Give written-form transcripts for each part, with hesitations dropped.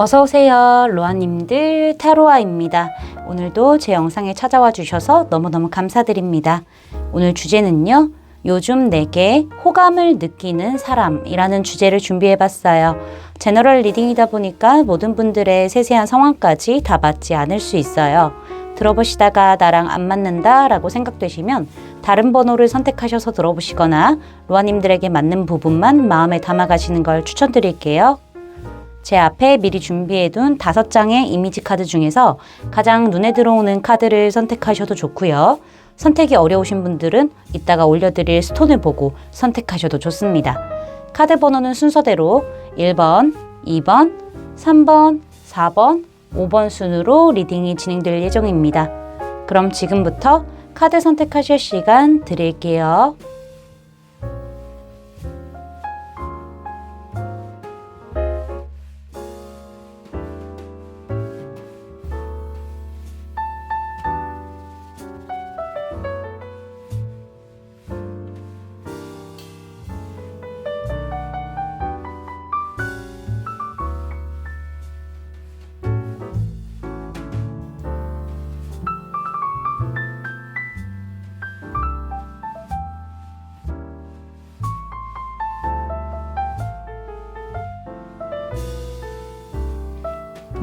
어서오세요. 로아님들 타로아입니다. 오늘도 제 영상에 찾아와 주셔서 너무너무 감사드립니다. 오늘 주제는요. 요즘 내게 호감을 느끼는 사람이라는 주제를 준비해봤어요. 제너럴 리딩이다 보니까 모든 분들의 세세한 상황까지 다 맞지 않을 수 있어요. 들어보시다가 나랑 안 맞는다 라고 생각되시면 다른 번호를 선택하셔서 들어보시거나 로아님들에게 맞는 부분만 마음에 담아가시는 걸 추천드릴게요. 제 앞에 미리 준비해둔 5장의 이미지 카드 중에서 가장 눈에 들어오는 카드를 선택하셔도 좋고요. 선택이 어려우신 분들은 이따가 올려드릴 스톤을 보고 선택하셔도 좋습니다. 카드 번호는 순서대로 1번, 2번, 3번, 4번, 5번 순으로 리딩이 진행될 예정입니다. 그럼 지금부터 카드 선택하실 시간 드릴게요.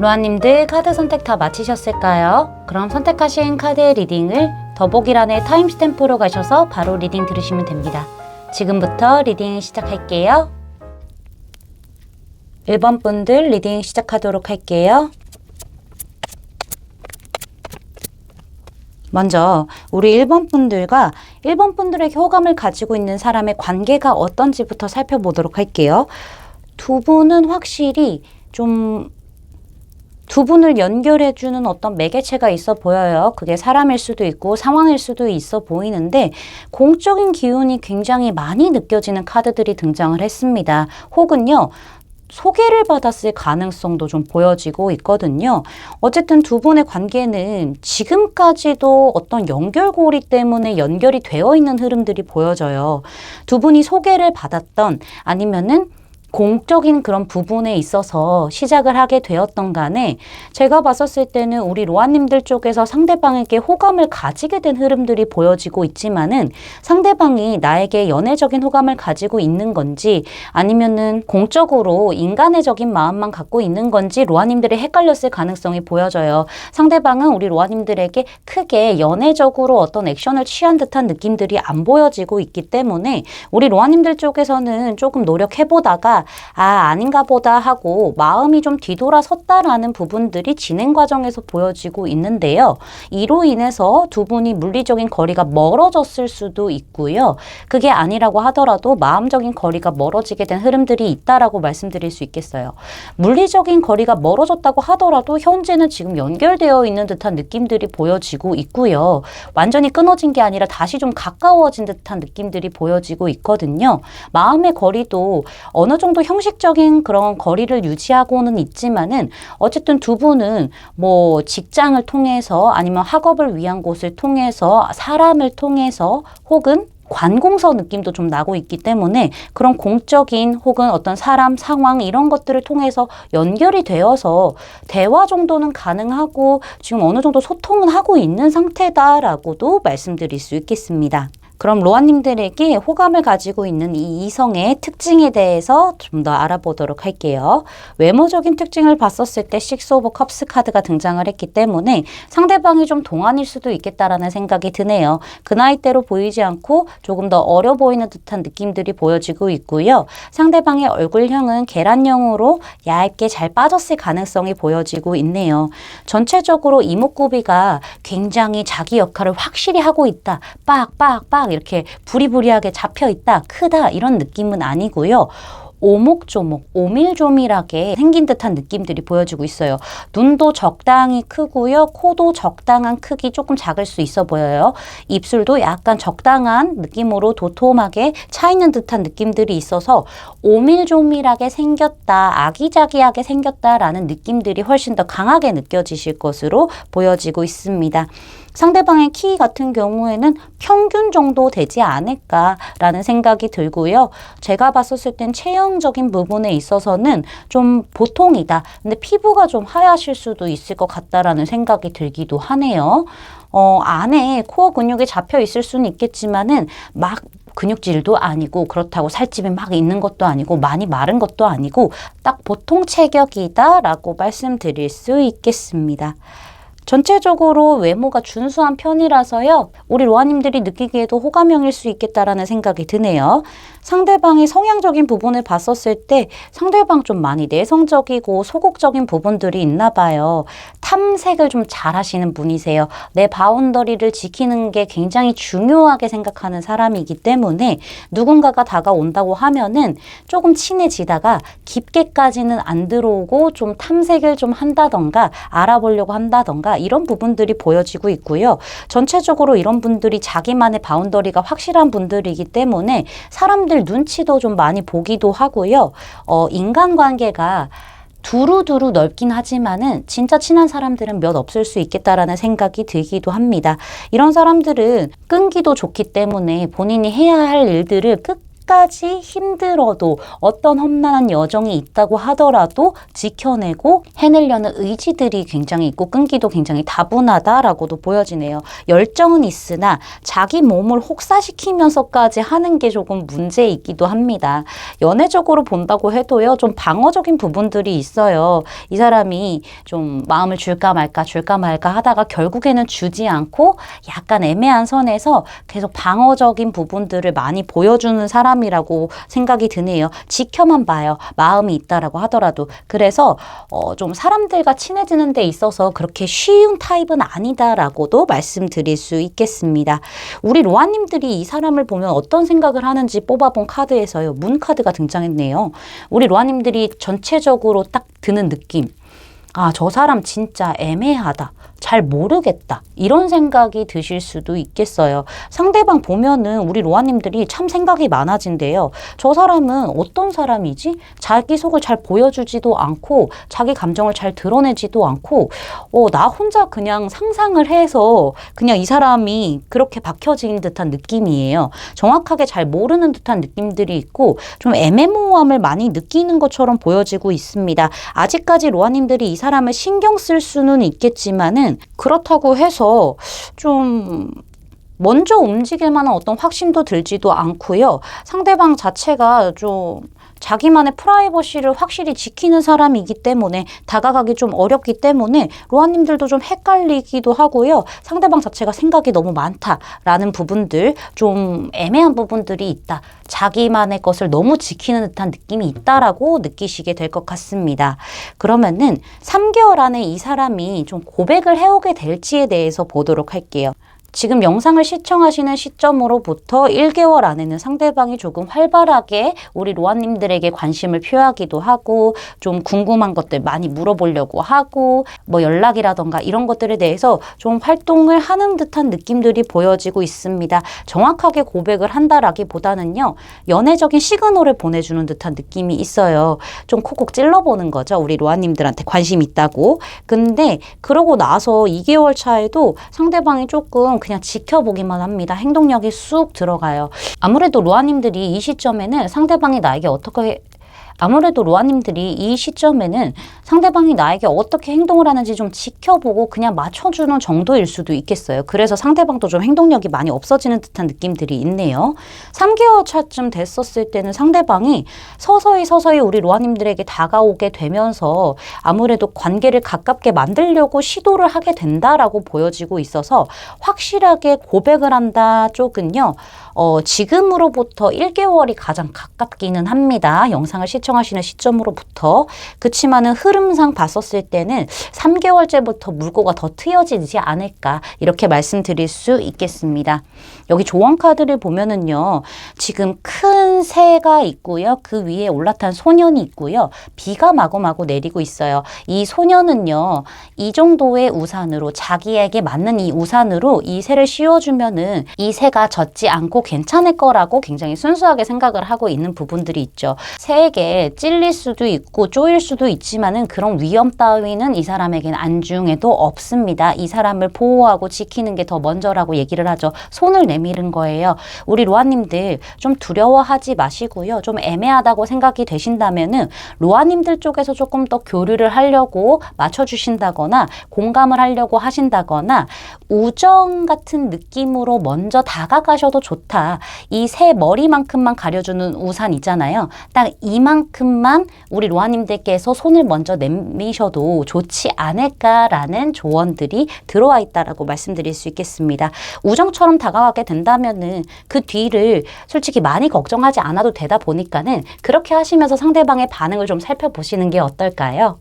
로아님들 카드 선택 다 마치셨을까요? 그럼 선택하신 카드의 리딩을 더보기란의 타임스탬프로 가셔서 바로 리딩 들으시면 됩니다. 지금부터 리딩 시작할게요. 1번 분들 리딩 시작하도록 할게요. 먼저 우리 1번 분들과 1번 분들에게 호감을 가지고 있는 사람의 관계가 어떤지부터 살펴보도록 할게요. 두 분은 확실히 두 분을 연결해주는 어떤 매개체가 있어 보여요. 그게 사람일 수도 있고 상황일 수도 있어 보이는데 공적인 기운이 굉장히 많이 느껴지는 카드들이 등장을 했습니다. 혹은요. 소개를 받았을 가능성도 좀 보여지고 있거든요. 어쨌든 두 분의 관계는 지금까지도 어떤 연결고리 때문에 연결이 되어 있는 흐름들이 보여져요. 두 분이 소개를 받았던 아니면은 공적인 그런 부분에 있어서 시작을 하게 되었던 간에 제가 봤었을 때는 우리 로아님들 쪽에서 상대방에게 호감을 가지게 된 흐름들이 보여지고 있지만은 상대방이 나에게 연애적인 호감을 가지고 있는 건지 아니면은 공적으로 인간애적인 마음만 갖고 있는 건지 로아님들이 헷갈렸을 가능성이 보여져요. 상대방은 우리 로아님들에게 크게 연애적으로 어떤 액션을 취한 듯한 느낌들이 안 보여지고 있기 때문에 우리 로아님들 쪽에서는 조금 노력해보다가 아닌가 보다 하고 마음이 좀 뒤돌아섰다라는 부분들이 진행 과정에서 보여지고 있는데요. 이로 인해서 두 분이 물리적인 거리가 멀어졌을 수도 있고요. 그게 아니라고 하더라도 마음적인 거리가 멀어지게 된 흐름들이 있다라고 말씀드릴 수 있겠어요. 물리적인 거리가 멀어졌다고 하더라도 현재는 지금 연결되어 있는 듯한 느낌들이 보여지고 있고요. 완전히 끊어진 게 아니라 다시 좀 가까워진 듯한 느낌들이 보여지고 있거든요. 마음의 거리도 어느 정도 형식적인 그런 거리를 유지하고는 있지만은 어쨌든 두 분은 뭐 직장을 통해서 아니면 학업을 위한 곳을 통해서 사람을 통해서 혹은 관공서 느낌도 좀 나고 있기 때문에 그런 공적인 혹은 어떤 사람, 상황 이런 것들을 통해서 연결이 되어서 대화 정도는 가능하고 지금 어느 정도 소통은 하고 있는 상태다라고도 말씀드릴 수 있겠습니다. 그럼 로아님들에게 호감을 가지고 있는 이 이성의 특징에 대해서 좀 더 알아보도록 할게요. 외모적인 특징을 봤었을 때 식스 오브 컵스 카드가 등장을 했기 때문에 상대방이 좀 동안일 수도 있겠다라는 생각이 드네요. 그 나이대로 보이지 않고 조금 더 어려 보이는 듯한 느낌들이 보여지고 있고요. 상대방의 얼굴형은 계란형으로 얇게 잘 빠졌을 가능성이 보여지고 있네요. 전체적으로 이목구비가 굉장히 자기 역할을 확실히 하고 있다. 빡빡빡 이렇게 부리부리하게 잡혀 있다, 크다 이런 느낌은 아니고요. 오목조목, 오밀조밀하게 생긴 듯한 느낌들이 보여지고 있어요. 눈도 적당히 크고요. 코도 적당한 크기 조금 작을 수 있어 보여요. 입술도 약간 적당한 느낌으로 도톰하게 차 있는 듯한 느낌들이 있어서 오밀조밀하게 생겼다, 아기자기하게 생겼다라는 느낌들이 훨씬 더 강하게 느껴지실 것으로 보여지고 있습니다. 상대방의 키 같은 경우에는 평균 정도 되지 않을까라는 생각이 들고요. 제가 봤었을 땐 체형적인 부분에 있어서는 좀 보통이다. 근데 피부가 좀 하얗실 수도 있을 것 같다라는 생각이 들기도 하네요. 안에 코어 근육이 잡혀 있을 수는 있겠지만은 막 근육질도 아니고 그렇다고 살집이 막 있는 것도 아니고 많이 마른 것도 아니고 딱 보통 체격이다라고 말씀드릴 수 있겠습니다. 전체적으로 외모가 준수한 편이라서요. 우리 로아님들이 느끼기에도 호감형일 수 있겠다라는 생각이 드네요. 상대방의 성향적인 부분을 봤었을 때 상대방 좀 많이 내성적이고 소극적인 부분들이 있나 봐요. 탐색을 좀 잘하시는 분이세요. 내 바운더리를 지키는 게 굉장히 중요하게 생각하는 사람이기 때문에 누군가가 다가온다고 하면은 조금 친해지다가 깊게까지는 안 들어오고 좀 탐색을 좀 한다던가 알아보려고 한다던가 이런 부분들이 보여지고 있고요. 전체적으로 이런 분들이 자기만의 바운더리가 확실한 분들이기 때문에 사람들 눈치도 좀 많이 보기도 하고요. 인간관계가 두루두루 넓긴 하지만은 진짜 친한 사람들은 몇 없을 수 있겠다라는 생각이 들기도 합니다. 이런 사람들은 끈기도 좋기 때문에 본인이 해야 할 일들을 끝까지 힘들어도 어떤 험난한 여정이 있다고 하더라도 지켜내고 해내려는 의지들이 굉장히 있고 끈기도 굉장히 다분하다라고도 보여지네요. 열정은 있으나 자기 몸을 혹사시키면서까지 하는 게 조금 문제이기도 합니다. 연애적으로 본다고 해도요, 좀 방어적인 부분들이 있어요. 이 사람이 좀 마음을 줄까 말까 하다가 결국에는 주지 않고 약간 애매한 선에서 계속 방어적인 부분들을 많이 보여주는 사람이라고 생각이 드네요. 지켜만 봐요. 마음이 있다라고 하더라도. 그래서 좀 사람들과 친해지는 데 있어서 그렇게 쉬운 타입은 아니다라고도 말씀드릴 수 있겠습니다. 우리 로아님들이 이 사람을 보면 어떤 생각을 하는지 뽑아본 카드에서요. 문 카드가 등장했네요. 우리 로아님들이 전체적으로 딱 드는 느낌. 아, 저 사람 진짜 애매하다. 잘 모르겠다. 이런 생각이 드실 수도 있겠어요. 상대방 보면은 우리 로아님들이 참 생각이 많아진대요. 저 사람은 어떤 사람이지? 자기 속을 잘 보여주지도 않고 자기 감정을 잘 드러내지도 않고 나 혼자 그냥 상상을 해서 그냥 이 사람이 그렇게 박혀진 듯한 느낌이에요. 정확하게 잘 모르는 듯한 느낌들이 있고 좀 애매모호함을 많이 느끼는 것처럼 보여지고 있습니다. 아직까지 로아님들이 이 사람을 신경 쓸 수는 있겠지만은 그렇다고 해서 좀 먼저 움직일 만한 어떤 확신도 들지도 않고요. 상대방 자체가 좀 자기만의 프라이버시를 확실히 지키는 사람이기 때문에 다가가기 좀 어렵기 때문에 로아님들도 좀 헷갈리기도 하고요. 상대방 자체가 생각이 너무 많다라는 부분들, 좀 애매한 부분들이 있다. 자기만의 것을 너무 지키는 듯한 느낌이 있다라고 느끼시게 될 것 같습니다. 그러면은 3개월 안에 이 사람이 좀 고백을 해오게 될지에 대해서 보도록 할게요. 지금 영상을 시청하시는 시점으로부터 1개월 안에는 상대방이 조금 활발하게 우리 로아님들에게 관심을 표하기도 하고 좀 궁금한 것들 많이 물어보려고 하고 뭐 연락이라던가 이런 것들에 대해서 좀 활동을 하는 듯한 느낌들이 보여지고 있습니다. 정확하게 고백을 한다라기보다는요. 연애적인 시그널을 보내주는 듯한 느낌이 있어요. 좀 콕콕 찔러보는 거죠. 우리 로아님들한테 관심 있다고. 근데 그러고 나서 2개월 차에도 상대방이 조금 그냥 지켜보기만 합니다. 행동력이 쑥 들어가요. 아무래도 로아님들이 이 시점에는 상대방이 나에게 어떻게 행동을 하는지 좀 지켜보고 그냥 맞춰주는 정도일 수도 있겠어요. 그래서 상대방도 좀 행동력이 많이 없어지는 듯한 느낌들이 있네요. 3개월 차쯤 됐었을 때는 상대방이 서서히 우리 로아님들에게 다가오게 되면서 아무래도 관계를 가깝게 만들려고 시도를 하게 된다라고 보여지고 있어서 확실하게 고백을 한다 쪽은요. 지금으로부터 1개월이 가장 가깝기는 합니다. 영상을 시청하시는 시점으로부터. 그치만은 흐름상 봤었을 때는 3개월째부터 물꼬가 더 트여지지 않을까 이렇게 말씀드릴 수 있겠습니다. 여기 조언 카드를 보면은요. 지금 큰 새가 있고요. 그 위에 올라탄 소년이 있고요. 비가 마구마구 내리고 있어요. 이 소년은요. 이 정도의 우산으로 자기에게 맞는 이 우산으로 이 새를 씌워주면은 이 새가 젖지 않고 괜찮을 거라고 굉장히 순수하게 생각을 하고 있는 부분들이 있죠. 새에게 이게 찔릴 수도 있고 쪼일 수도 있지만은 그런 위험 따위는 이 사람에게는 안중에도 없습니다. 이 사람을 보호하고 지키는 게 더 먼저라고 얘기를 하죠. 손을 내미는 거예요. 우리 로아님들 좀 두려워하지 마시고요. 좀 애매하다고 생각이 되신다면은 로아님들 쪽에서 조금 더 교류를 하려고 맞춰주신다거나 공감을 하려고 하신다거나 우정 같은 느낌으로 먼저 다가가셔도 좋다. 이 새 머리만큼만 가려주는 우산 있잖아요. 딱 이만큼만 우리 로아님들께서 손을 먼저 내미셔도 좋지 않을까라는 조언들이 들어와 있다라고 말씀드릴 수 있겠습니다. 우정처럼 다가가게 된다면은 그 뒤를 솔직히 많이 걱정하지 않아도 되다 보니까는 그렇게 하시면서 상대방의 반응을 좀 살펴보시는 게 어떨까요?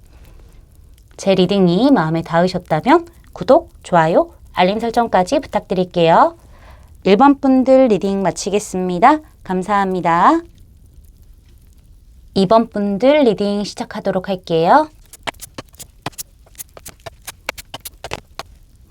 제 리딩이 마음에 닿으셨다면 구독, 좋아요, 알림 설정까지 부탁드릴게요. 1번 분들 리딩 마치겠습니다. 감사합니다. 2번 분들 리딩 시작하도록 할게요.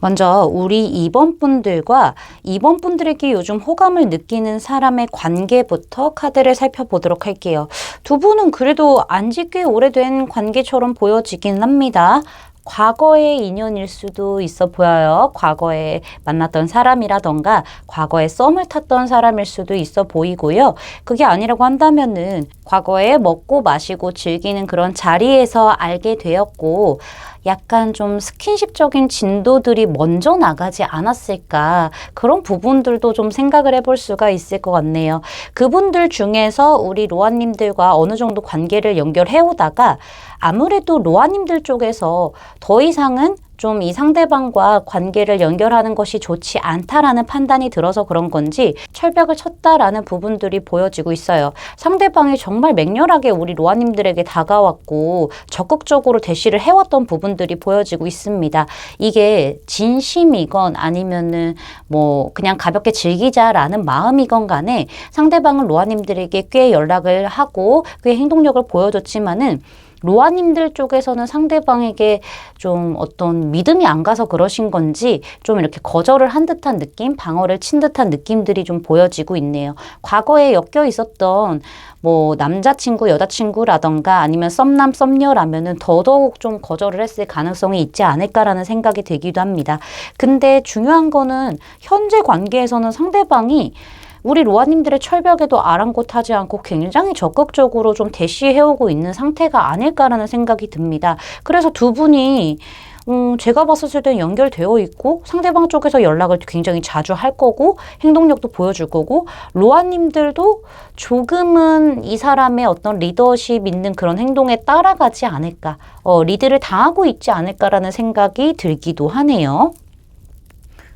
먼저 우리 2번 분들과 2번 분들에게 요즘 호감을 느끼는 사람의 관계부터 카드를 살펴보도록 할게요. 두 분은 그래도 안지 꽤 오래된 관계처럼 보여지긴 합니다. 과거의 인연일 수도 있어 보여요. 과거에 만났던 사람이라던가 과거에 썸을 탔던 사람일 수도 있어 보이고요. 그게 아니라고 한다면은 과거에 먹고 마시고 즐기는 그런 자리에서 알게 되었고 약간 좀 스킨십적인 진도들이 먼저 나가지 않았을까 그런 부분들도 좀 생각을 해볼 수가 있을 것 같네요. 그분들 중에서 우리 로아님들과 어느 정도 관계를 연결해 오다가 아무래도 로아님들 쪽에서 더 이상은 좀 이 상대방과 관계를 연결하는 것이 좋지 않다라는 판단이 들어서 그런 건지 철벽을 쳤다라는 부분들이 보여지고 있어요. 상대방이 정말 맹렬하게 우리 로아님들에게 다가왔고 적극적으로 대시를 해왔던 부분들이 보여지고 있습니다. 이게 진심이건 아니면은 뭐 그냥 가볍게 즐기자라는 마음이건 간에 상대방은 로아님들에게 꽤 연락을 하고 꽤 행동력을 보여줬지만은 로아님들 쪽에서는 상대방에게 좀 어떤 믿음이 안 가서 그러신 건지 좀 이렇게 거절을 한 듯한 느낌, 방어를 친 듯한 느낌들이 좀 보여지고 있네요. 과거에 엮여 있었던 뭐 남자친구, 여자친구라던가 아니면 썸남, 썸녀라면은 더더욱 좀 거절을 했을 가능성이 있지 않을까라는 생각이 들기도 합니다. 근데 중요한 거는 현재 관계에서는 상대방이 우리 로아님들의 철벽에도 아랑곳하지 않고 굉장히 적극적으로 좀 대시해오고 있는 상태가 아닐까라는 생각이 듭니다. 그래서 두 분이 제가 봤을 때는 연결되어 있고 상대방 쪽에서 연락을 굉장히 자주 할 거고 행동력도 보여줄 거고 로아님들도 조금은 이 사람의 어떤 리더십 있는 그런 행동에 따라가지 않을까 리드를 당하고 있지 않을까라는 생각이 들기도 하네요.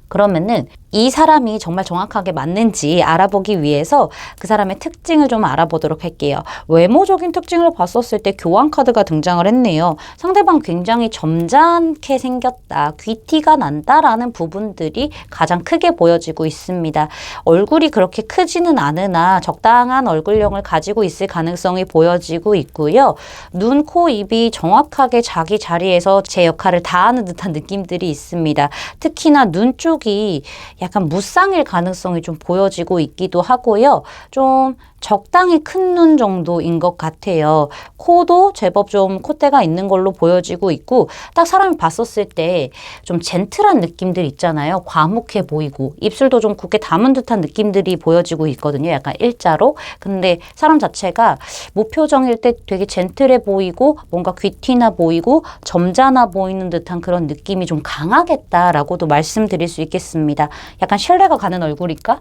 그러면은 이 사람이 정말 정확하게 맞는지 알아보기 위해서 그 사람의 특징을 좀 알아보도록 할게요. 외모적인 특징을 봤었을 때 교환 카드가 등장을 했네요. 상대방 굉장히 점잖게 생겼다, 귀티가 난다라는 부분들이 가장 크게 보여지고 있습니다. 얼굴이 그렇게 크지는 않으나 적당한 얼굴형을 가지고 있을 가능성이 보여지고 있고요. 눈, 코, 입이 정확하게 자기 자리에서 제 역할을 다하는 듯한 느낌들이 있습니다. 특히나 눈 쪽이 약간 무쌍일 가능성이 좀 보여지고 있기도 하고요. 좀 적당히 큰 눈 정도인 것 같아요. 코도 제법 좀 콧대가 있는 걸로 보여지고 있고 딱 사람이 봤었을 때 좀 젠틀한 느낌들 있잖아요. 과묵해 보이고 입술도 좀 굵게 담은 듯한 느낌들이 보여지고 있거든요. 약간 일자로. 근데 사람 자체가 무표정일 때 되게 젠틀해 보이고 뭔가 귀티나 보이고 점잖아 보이는 듯한 그런 느낌이 좀 강하겠다라고도 말씀드릴 수 있겠습니다. 약간 신뢰가 가는 얼굴일까?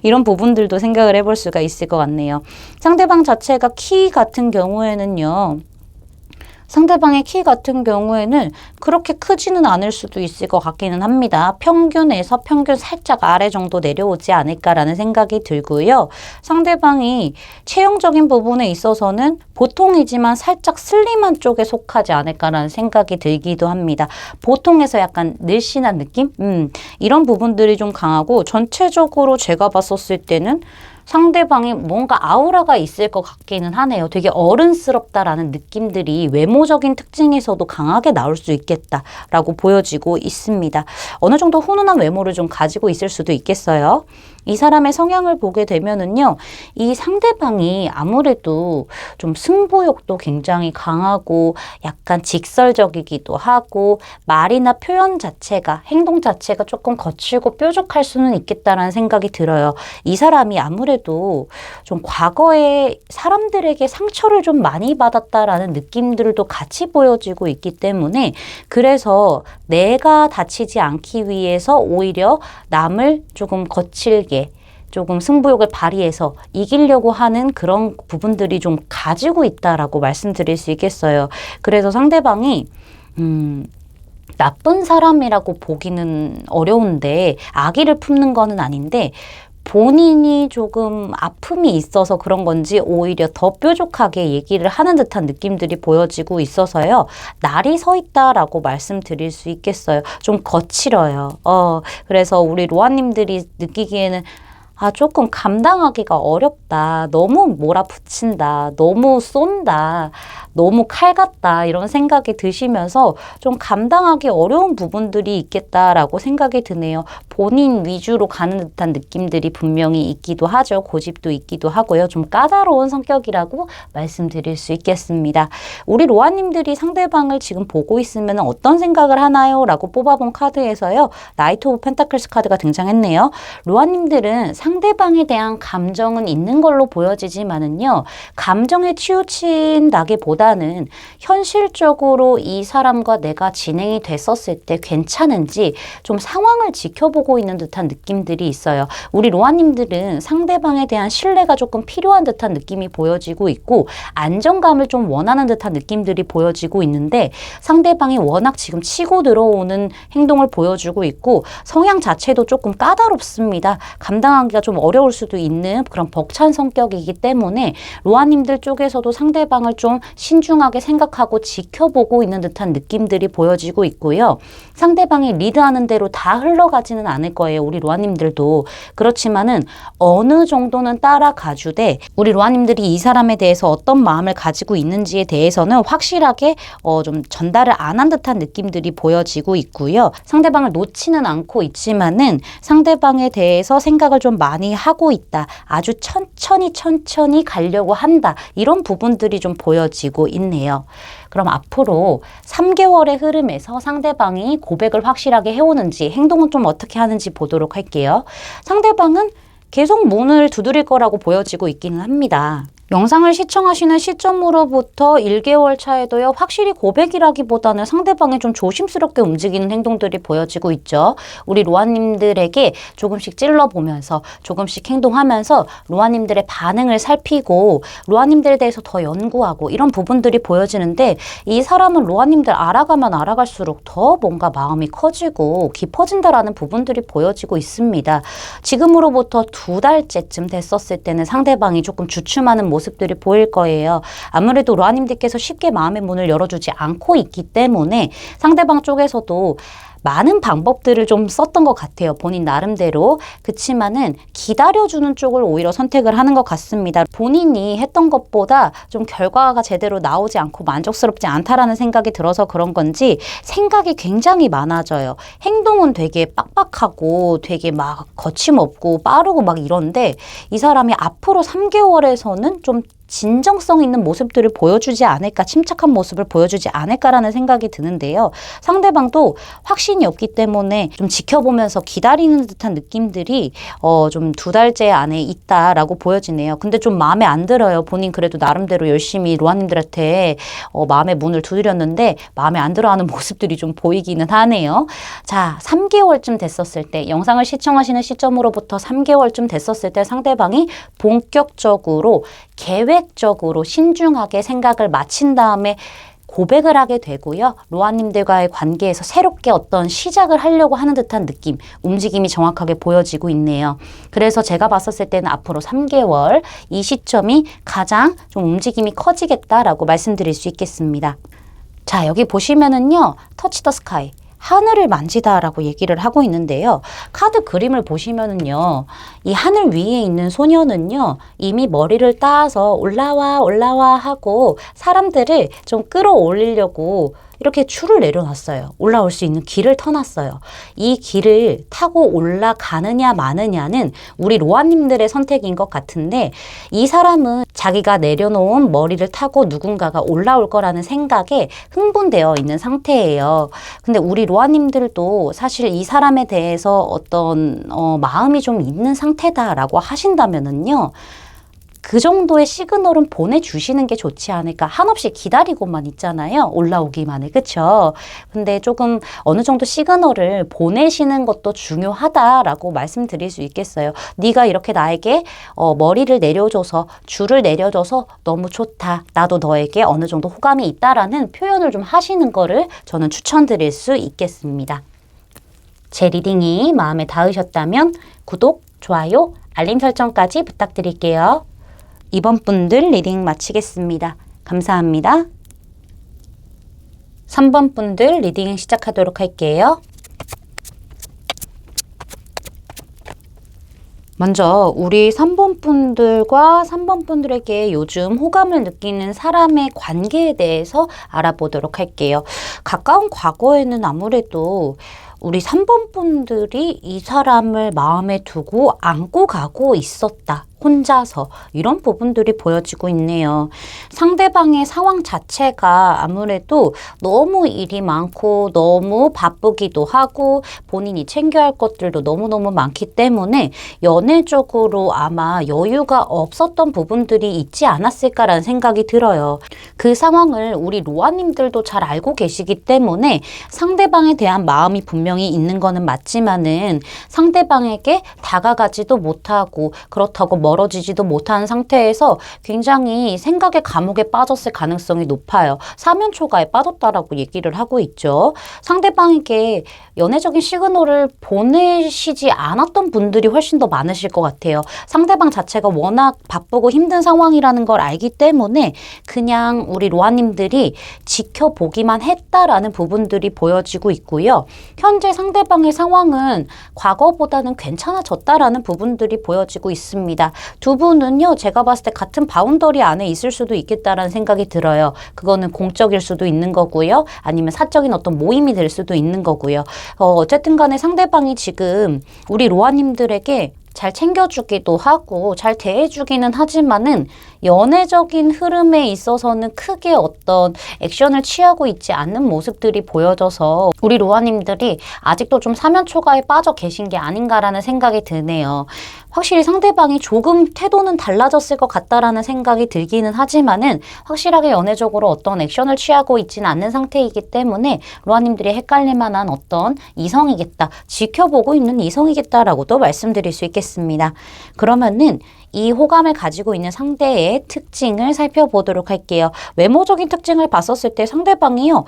이런 부분들도 생각을 해볼 수가 있을 것 같네요. 상대방 자체가 키 같은 경우에는요. 상대방의 키 같은 경우에는 그렇게 크지는 않을 수도 있을 것 같기는 합니다. 평균에서 평균 살짝 아래 정도 내려오지 않을까라는 생각이 들고요. 상대방이 체형적인 부분에 있어서는 보통이지만 살짝 슬림한 쪽에 속하지 않을까라는 생각이 들기도 합니다. 보통에서 약간 늘씬한 느낌? 이런 부분들이 좀 강하고 전체적으로 제가 봤었을 때는 상대방이 뭔가 아우라가 있을 것 같기는 하네요. 되게 어른스럽다라는 느낌들이 외모적인 특징에서도 강하게 나올 수 있겠다라고 보여지고 있습니다. 어느 정도 훈훈한 외모를 좀 가지고 있을 수도 있겠어요. 이 사람의 성향을 보게 되면은요, 이 상대방이 아무래도 좀 승부욕도 굉장히 강하고 약간 직설적이기도 하고 말이나 표현 자체가, 행동 자체가 조금 거칠고 뾰족할 수는 있겠다라는 생각이 들어요. 이 사람이 아무래도 좀 과거에 사람들에게 상처를 좀 많이 받았다라는 느낌들도 같이 보여지고 있기 때문에 그래서 내가 다치지 않기 위해서 오히려 남을 조금 거칠게 조금 승부욕을 발휘해서 이기려고 하는 그런 부분들이 좀 가지고 있다라고 말씀드릴 수 있겠어요. 그래서 상대방이 나쁜 사람이라고 보기는 어려운데 악의를 품는 거는 아닌데 본인이 조금 아픔이 있어서 그런 건지 오히려 더 뾰족하게 얘기를 하는 듯한 느낌들이 보여지고 있어서요. 날이 서 있다라고 말씀드릴 수 있겠어요. 좀 거칠어요. 그래서 우리 로아님들이 느끼기에는 조금 감당하기가 어렵다. 너무 몰아붙인다. 너무 쏜다. 너무 칼 같다. 이런 생각이 드시면서 좀 감당하기 어려운 부분들이 있겠다라고 생각이 드네요. 본인 위주로 가는 듯한 느낌들이 분명히 있기도 하죠. 고집도 있기도 하고요. 좀 까다로운 성격이라고 말씀드릴 수 있겠습니다. 우리 로아님들이 상대방을 지금 보고 있으면 어떤 생각을 하나요? 라고 뽑아본 카드에서요. 나이트 오브 펜타클스 카드가 등장했네요. 로아님들은 상대방에 대한 감정은 있는 걸로 보여지지만은요. 감정에 치우친다기보다는 현실적으로 이 사람과 내가 진행이 됐었을 때 괜찮은지 좀 상황을 지켜보고 있는 듯한 느낌들이 있어요. 우리 로아님들은 상대방에 대한 신뢰가 조금 필요한 듯한 느낌이 보여지고 있고 안정감을 좀 원하는 듯한 느낌들이 보여지고 있는데 상대방이 워낙 지금 치고 들어오는 행동을 보여주고 있고 성향 자체도 조금 까다롭습니다. 감당하기가 좀 어려울 수도 있는 그런 벅찬 성격이기 때문에 로아님들 쪽에서도 상대방을 좀 신중하게 생각하고 지켜보고 있는 듯한 느낌들이 보여지고 있고요. 상대방이 리드하는 대로 다 흘러가지는 않을 거예요. 우리 로아님들도. 그렇지만은 어느 정도는 따라가주되 우리 로아님들이 이 사람에 대해서 어떤 마음을 가지고 있는지에 대해서는 확실하게 좀 전달을 안 한 듯한 느낌들이 보여지고 있고요. 상대방을 놓지는 않고 있지만은 상대방에 대해서 생각을 좀 많이 하고 있다. 아주 천천히 가려고 한다. 이런 부분들이 좀 보여지고 있네요. 그럼 앞으로 3개월의 흐름에서 상대방이 고백을 확실하게 해오는지 행동은 좀 어떻게 하는지 보도록 할게요. 상대방은 계속 문을 두드릴 거라고 보여지고 있기는 합니다. 영상을 시청하시는 시점으로부터 1개월 차에도요, 확실히 고백이라기보다는 상대방이 좀 조심스럽게 움직이는 행동들이 보여지고 있죠. 우리 로아님들에게 조금씩 찔러보면서 조금씩 행동하면서 로아님들의 반응을 살피고 로아님들에 대해서 더 연구하고 이런 부분들이 보여지는데 이 사람은 로아님들 알아가면 알아갈수록 더 뭔가 마음이 커지고 깊어진다라는 부분들이 보여지고 있습니다. 지금으로부터 2달째쯤 됐었을 때는 상대방이 조금 주춤하는 모습들이 보일 거예요. 아무래도 로아님들께서 쉽게 마음의 문을 열어주지 않고 있기 때문에 상대방 쪽에서도 많은 방법들을 좀 썼던 것 같아요. 본인 나름대로. 그치만은 기다려주는 쪽을 오히려 선택을 하는 것 같습니다. 본인이 했던 것보다 좀 결과가 제대로 나오지 않고 만족스럽지 않다라는 생각이 들어서 그런 건지 생각이 굉장히 많아져요. 행동은 되게 빡빡하고 되게 막 거침없고 빠르고 막 이런데 이 사람이 앞으로 3개월에서는 좀 진정성 있는 모습들을 보여주지 않을까, 침착한 모습을 보여주지 않을까라는 생각이 드는데요. 상대방도 확신이 없기 때문에 좀 지켜보면서 기다리는 듯한 느낌들이 좀 2달째 안에 있다라고 보여지네요. 근데 좀 마음에 안 들어요. 본인 그래도 나름대로 열심히 로아님들한테 마음의 문을 두드렸는데 마음에 안 들어하는 모습들이 좀 보이기는 하네요. 자, 3개월쯤 됐었을 때, 영상을 시청하시는 시점으로부터 3개월쯤 됐었을 때 상대방이 본격적으로 계획적으로 신중하게 생각을 마친 다음에 고백을 하게 되고요. 로아님들과의 관계에서 새롭게 어떤 시작을 하려고 하는 듯한 느낌, 움직임이 정확하게 보여지고 있네요. 그래서 제가 봤었을 때는 앞으로 3개월 이 시점이 가장 좀 움직임이 커지겠다라고 말씀드릴 수 있겠습니다. 자, 여기 보시면은요. 터치 더 스카이. 하늘을 만지다라고 얘기를 하고 있는데요. 카드 그림을 보시면은요. 이 하늘 위에 있는 소녀는요. 이미 머리를 따서 올라와 하고 사람들을 좀 끌어올리려고 이렇게 줄을 내려놨어요. 올라올 수 있는 길을 터놨어요. 이 길을 타고 올라가느냐 마느냐는 우리 로아님들의 선택인 것 같은데 이 사람은 자기가 내려놓은 머리를 타고 누군가가 올라올 거라는 생각에 흥분되어 있는 상태예요. 근데 우리 로아님들도 사실 이 사람에 대해서 어떤 마음이 좀 있는 상태다라고 하신다면은요. 그 정도의 시그널은 보내주시는 게 좋지 않을까. 한없이 기다리고만 있잖아요. 올라오기만을. 그쵸? 근데 조금 어느 정도 시그널을 보내시는 것도 중요하다라고 말씀드릴 수 있겠어요. 네가 이렇게 나에게 머리를 내려줘서 줄을 내려줘서 너무 좋다. 나도 너에게 어느 정도 호감이 있다라는 표현을 좀 하시는 거를 저는 추천드릴 수 있겠습니다. 제 리딩이 마음에 닿으셨다면 구독, 좋아요, 알림 설정까지 부탁드릴게요. 이번 분들 리딩 마치겠습니다. 감사합니다. 3번 분들 리딩 시작하도록 할게요. 먼저 우리 3번 분들과 3번 분들에게 요즘 호감을 느끼는 사람의 관계에 대해서 알아보도록 할게요. 가까운 과거에는 아무래도 우리 3번 분들이 이 사람을 마음에 두고 안고 가고 있었다. 혼자서 이런 부분들이 보여지고 있네요. 상대방의 상황 자체가 아무래도 너무 일이 많고 너무 바쁘기도 하고 본인이 챙겨야 할 것들도 너무너무 많기 때문에 연애적으로 아마 여유가 없었던 부분들이 있지 않았을까라는 생각이 들어요. 그 상황을 우리 로아님들도 잘 알고 계시기 때문에 상대방에 대한 마음이 분명히 있는 거는 맞지만은 상대방에게 다가가지도 못하고 그렇다고 멀어지지도 못하는 상태에서 굉장히 생각의 감옥에 빠졌을 가능성이 높아요. 사면초가에 빠졌다라고 얘기를 하고 있죠. 상대방에게 연애적인 시그널을 보내시지 않았던 분들이 훨씬 더 많으실 것 같아요. 상대방 자체가 워낙 바쁘고 힘든 상황이라는 걸 알기 때문에 그냥 우리 로아님들이 지켜보기만 했다라는 부분들이 보여지고 있고요. 현재 상대방의 상황은 과거보다는 괜찮아졌다라는 부분들이 보여지고 있습니다. 두 분은요, 제가 봤을 때 같은 바운더리 안에 있을 수도 있겠다라는 생각이 들어요. 그거는 공적일 수도 있는 거고요. 아니면 사적인 어떤 모임이 될 수도 있는 거고요. 어쨌든 간에 상대방이 지금 우리 로아님들에게 잘 챙겨주기도 하고 잘 대해주기는 하지만은 연애적인 흐름에 있어서는 크게 어떤 액션을 취하고 있지 않는 모습들이 보여져서 우리 로아님들이 아직도 좀 사면초가에 빠져 계신 게 아닌가라는 생각이 드네요. 확실히 상대방이 조금 태도는 달라졌을 것 같다라는 생각이 들기는 하지만은 확실하게 연애적으로 어떤 액션을 취하고 있지는 않는 상태이기 때문에 로아님들이 헷갈릴 만한 어떤 이성이겠다, 지켜보고 있는 이성이겠다라고도 말씀드릴 수 있겠습니다. 그러면은 이 호감을 가지고 있는 상대의 특징을 살펴보도록 할게요. 외모적인 특징을 봤었을 때 상대방이요,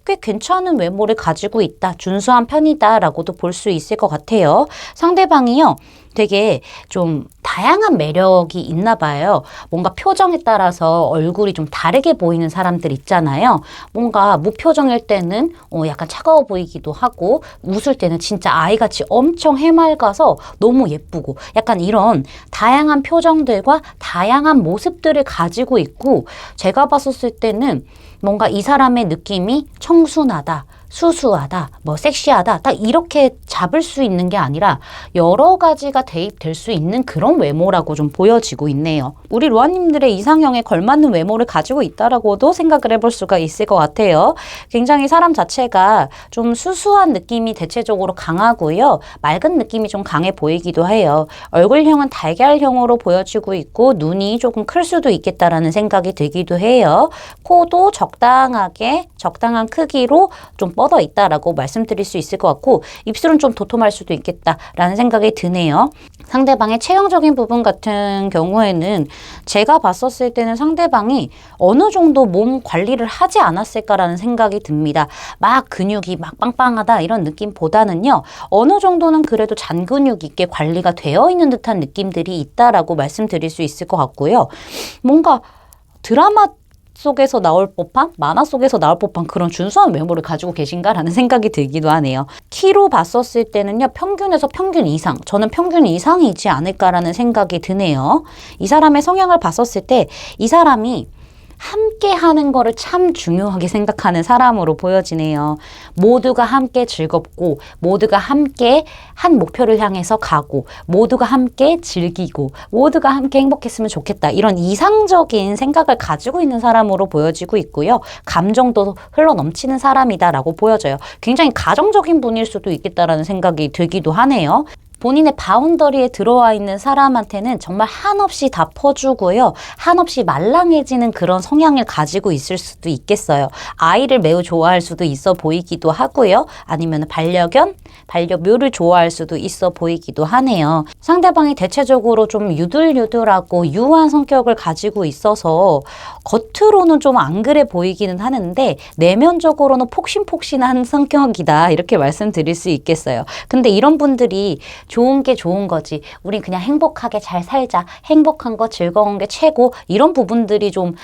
꽤 괜찮은 외모를 가지고 있다, 준수한 편이다 라고도 볼 수 있을 것 같아요. 상대방이요, 되게 좀 다양한 매력이 있나 봐요. 뭔가 표정에 따라서 얼굴이 좀 다르게 보이는 사람들 있잖아요. 뭔가 무표정일 때는 약간 차가워 보이기도 하고 웃을 때는 진짜 아이같이 엄청 해맑아서 너무 예쁘고 약간 이런 다양한 표정들과 다양한 모습들을 가지고 있고 제가 봤었을 때는 뭔가 이 사람의 느낌이 청순하다, 수수하다, 뭐 섹시하다 딱 이렇게 잡을 수 있는 게 아니라 여러 가지가 대입될 수 있는 그런 외모라고 좀 보여지고 있네요. 우리 로아님들의 이상형에 걸맞는 외모를 가지고 있다라고도 생각을 해볼 수가 있을 것 같아요. 굉장히 사람 자체가 좀 수수한 느낌이 대체적으로 강하고요. 맑은 느낌이 좀 강해 보이기도 해요. 얼굴형은 달걀형으로 보여지고 있고 눈이 조금 클 수도 있겠다라는 생각이 들기도 해요. 코도 적당하게 적당한 크기로 좀 뻗어 있다라고 말씀드릴 수 있을 것 같고 입술은 좀 도톰할 수도 있겠다라는 생각이 드네요. 상대방의 체형적인 부분 같은 경우에는 제가 봤었을 때는 상대방이 어느 정도 몸 관리를 하지 않았을까라는 생각이 듭니다. 막 근육이 막 빵빵하다 이런 느낌보다는요. 어느 정도는 그래도 잔근육 있게 관리가 되어 있는 듯한 느낌들이 있다라고 말씀드릴 수 있을 것 같고요. 뭔가 드라마 속에서 나올 법한, 만화 속에서 나올 법한 그런 준수한 외모를 가지고 계신가라는 생각이 들기도 하네요. 키로 봤었을 때는요, 평균에서 평균 이상, 저는 평균 이상이지 않을까라는 생각이 드네요. 이 사람의 성향을 봤었을 때 이 사람이 함께 하는 거를 참 중요하게 생각하는 사람으로 보여지네요. 모두가 함께 즐겁고, 모두가 함께 한 목표를 향해서 가고, 모두가 함께 즐기고, 모두가 함께 행복했으면 좋겠다. 이런 이상적인 생각을 가지고 있는 사람으로 보여지고 있고요. 감정도 흘러 넘치는 사람이다라고 보여져요. 굉장히 가정적인 분일 수도 있겠다라는 생각이 들기도 하네요. 본인의 바운더리에 들어와 있는 사람한테는 정말 한없이 다 퍼주고요. 한없이 말랑해지는 그런 성향을 가지고 있을 수도 있겠어요. 아이를 매우 좋아할 수도 있어 보이기도 하고요. 아니면 반려견, 반려묘를 좋아할 수도 있어 보이기도 하네요. 상대방이 대체적으로 좀 유들유들하고 유한 성격을 가지고 있어서 겉으로는 좀 안 그래 보이기는 하는데 내면적으로는 폭신폭신한 성격이다. 이렇게 말씀드릴 수 있겠어요. 근데 이런 분들이 좋은 게 좋은 거지. 우린 그냥 행복하게 잘 살자. 행복한 거, 즐거운 게 최고. 이런 부분들이 좀